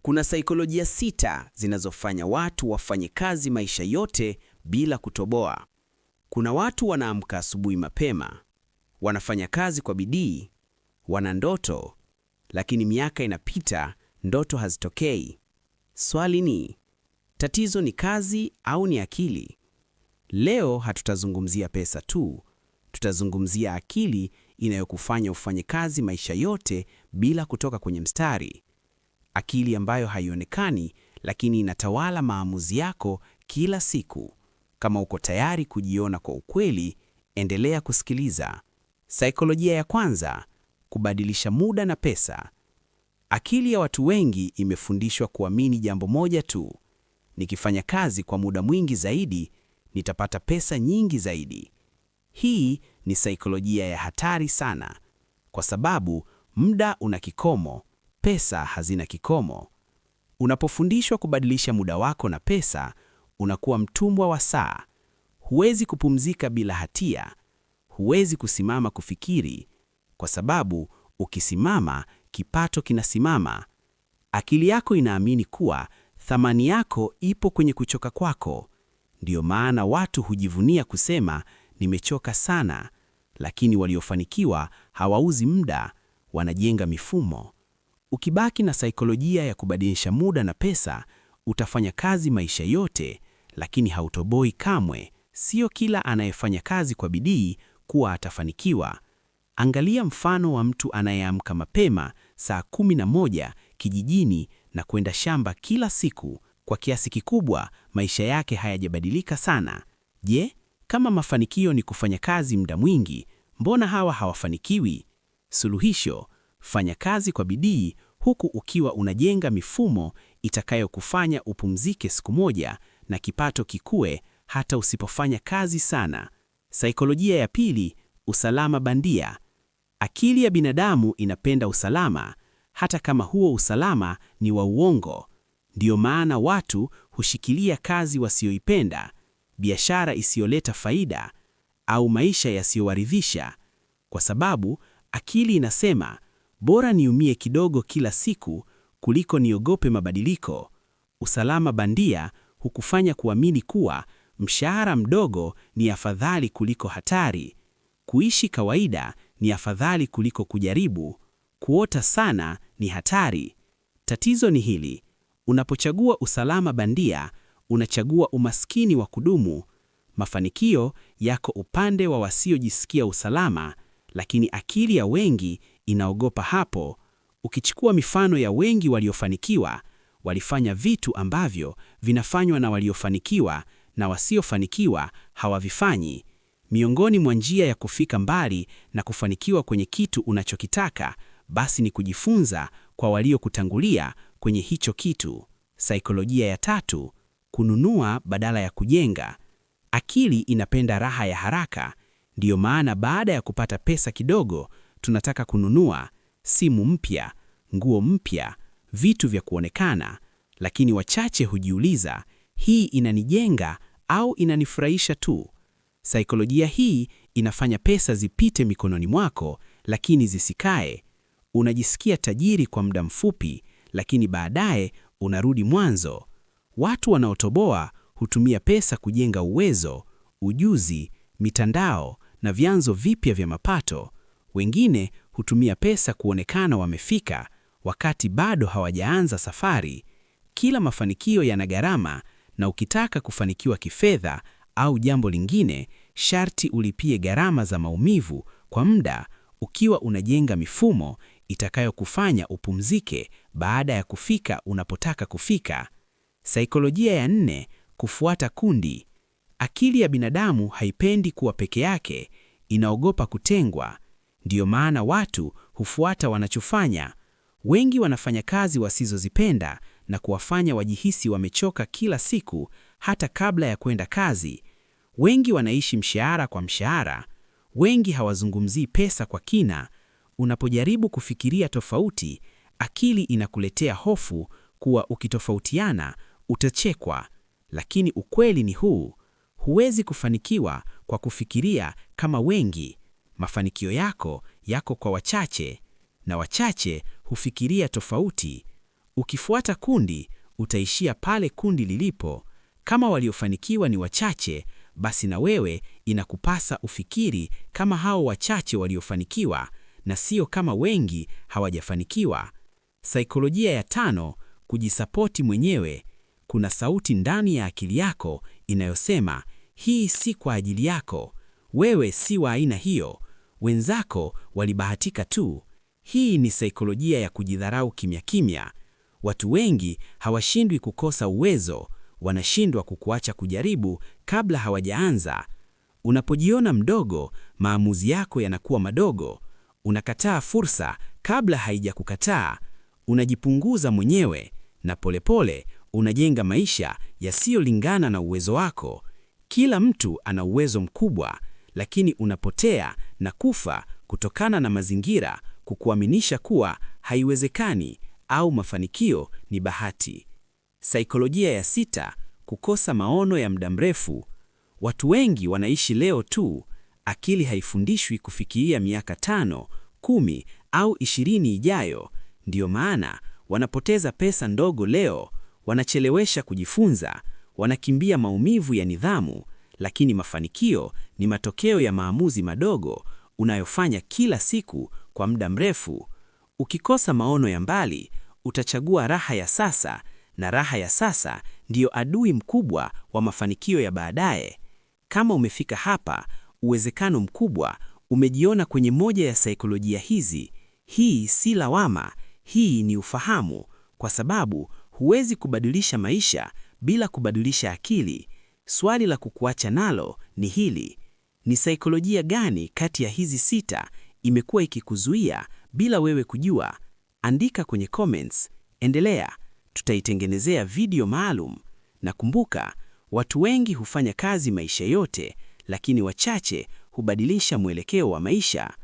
Kuna saikolojia 6 zinazofanya watu wafanye kazi maisha yote bila kutoboa. Kuna watu wanaamka asubuhi mapema, wanafanya kazi kwa bidii, wana ndoto, lakini miaka inapita, ndoto hazitokei. Swali ni, tatizo ni kazi au ni akili? Leo hatutazungumzia pesa tu, tutazungumzia akili inayokufanya ufanye kazi maisha yote bila kutoka kwenye mstari. Akili ambayo haionekani lakini inatawala maamuzi yako kila siku. Kama uko tayari kujiona kwa ukweli, endelea kusikiliza. Saikolojia ya kwanza, kubadilisha muda na pesa. Akili ya watu wengi imefundishwa kuamini jambo moja tu: nikifanya kazi kwa muda mwingi zaidi, nitapata pesa nyingi zaidi. Hii ni saikolojia ya hatari sana, kwa sababu muda una kikomo, pesa hazina kikomo. Unapofundishwa kubadilisha muda wako na pesa, unakuwa mtumwa wa saa. Huwezi kupumzika bila hatia, huwezi kusimama kufikiri, kwa sababu ukisimama, kipato kinasimama. Akili yako inaamini kuwa thamani yako ipo kwenye kuchoka kwako. Ndiyo maana watu hujivunia kusema nimechoka sana, lakini waliofanikiwa hawauzi muda, wanajenga mifumo. Ukibaki na saikolojia ya kubadilisha muda na pesa, utafanya kazi maisha yote, lakini hautoboi kamwe. Sio kila anayefanya kazi kwa bidii kuwa atafanikiwa. Angalia mfano wa mtu anayeamka mapema saa 11 kijijini na kwenda shamba kila siku. Kwa kiasi kikubwa, maisha yake hayajabadilika sana. Je, kama mafanikio ni kufanya kazi muda mwingi, mbona hawa hawafanikiwi? Suluhisho: fanya kazi kwa bidii huku ukiwa unajenga mifumo itakayokufanya upumzike siku moja na kipato kikue hata usipofanya kazi sana. Saikolojia ya pili, usalama bandia. Akili ya binadamu inapenda usalama, hata kama huo usalama ni wa uongo. Ndiyo maana watu hushikilia kazi wasioipenda, biashara isiyoleta faida, au maisha yasiyowaridhisha, kwa sababu akili inasema bora niumie kidogo kila siku kuliko niogope mabadiliko. Usalama bandia hukufanya kuamini kuwa mshahara mdogo ni afadhali kuliko hatari. Kuishi kawaida ni afadhali kuliko kujaribu. Kuota sana ni hatari. Tatizo ni hili: unapochagua usalama bandia, unachagua umaskini wa kudumu. Mafanikio yako upande wa wasiojisikia usalama, lakini akili ya wengi inaogopa hapo. Ukichukua mifano ya wengi waliofanikiwa, walifanya vitu ambavyo vinafanywa na waliofanikiwa, na wasiofanikiwa hawavifanyi. Miongoni mwa njia ya kufika mbali na kufanikiwa kwenye kitu unachokitaka, basi ni kujifunza kwa waliokutangulia kwenye hicho kitu. Saikolojia ya tatu, kununua badala ya kujenga. Akili inapenda raha ya haraka. Ndiyo maana baada ya kupata pesa kidogo, tunataka kununua simu mpya, nguo mpya, vitu vya kuonekana. Lakini wachache hujiuliza, hii inanijenga au inanifurahisha tu? Saikolojia hii inafanya pesa zipite mikononi mwako, lakini zisikae. Unajisikia tajiri kwa muda mfupi, lakini baadaye unarudi mwanzo. Watu wanaotoboa hutumia pesa kujenga uwezo, ujuzi, mitandao na vyanzo vipya vya mapato. Wengine hutumia pesa kuonekana wamefika, wakati bado hawajaanza safari. Kila mafanikio yana gharama, na ukitaka kufanikiwa kifedha au jambo lingine, sharti ulipie gharama za maumivu kwa muda, ukiwa unajenga mifumo itakayokufanya upumzike baada ya kufika unapotaka kufika. Saikolojia ya 4, kufuata kundi. Akili ya binadamu haipendi kuwa peke yake, inaogopa kutengwa. Ndiyo maana watu hufuata wanachofanya. Wengi wanafanya kazi wasizozipenda na kuwafanya wajihisi wamechoka kila siku hata kabla ya kwenda kazi. Wengi wanaishi mshahara kwa mshahara. Wengi hawazungumzii pesa kwa kina. Unapojaribu kufikiria tofauti, akili inakuletea hofu kuwa ukitofautiana utachekwa. Lakini ukweli ni huu: huwezi kufanikiwa kwa kufikiria kama wengi. Mafanikio yako yako kwa wachache, na wachache hufikiria tofauti. Ukifuata kundi, utaishia pale kundi lilipo. Kama waliofanikiwa ni wachache, basi na wewe inakupasa ufikiri kama hao wachache waliofanikiwa na sio kama wengi hawajafanikiwa. Saikolojia ya 5, kujisapoti mwenyewe. Kuna sauti ndani ya akili yako inayosema, hii si kwa ajili yako. Wewe si wa aina hiyo. Wenzako walibahatika tu. Hii ni saikolojia ya kujidharau kimya kimya. Watu wengi hawashindwi kukosa uwezo, wanashindwa kukuacha kujaribu kabla hawajaanza. Unapojiona mdogo, maamuzi yako yanakuwa madogo. Unakataa fursa kabla haijakukataa. Unajipunguza mwenyewe na polepole unajenga maisha yasiyolingana na uwezo wako. Kila mtu ana uwezo mkubwa, lakini unapotea na kufa kutokana na mazingira kukuaminisha kuwa haiwezekani au mafanikio ni bahati. Saikolojia ya 6, kukosa maono ya muda mrefu. Watu wengi wanaishi leo tu. Akili haifundishwi kufikiria miaka 5, 10 au 20 ijayo. Ndiyo maana wanapoteza pesa ndogo leo, wanachelewesha kujifunza, wanakimbia maumivu ya nidhamu, lakini mafanikio ni matokeo ya maamuzi madogo unayofanya kila siku kwa muda mrefu. Ukikosa maono ya mbali, utachagua raha ya sasa, na raha ya sasa ndiyo adui mkubwa wa mafanikio ya baadaye. Kama umefika hapa, uwezekano mkubwa umejiona kwenye moja ya saikolojia hizi. Hii si lawama, hii ni ufahamu, kwa sababu huwezi kubadilisha maisha bila kubadilisha akili. Swali la kukuacha nalo ni hili: ni saikolojia gani kati ya hizi 6 imekuwa ikikuzuia bila wewe kujua? Andika kwenye comments. Endelea, tutaitengenezea video maalum. Na kumbuka, watu wengi hufanya kazi maisha yote, lakini wachache hubadilisha mwelekeo wa maisha.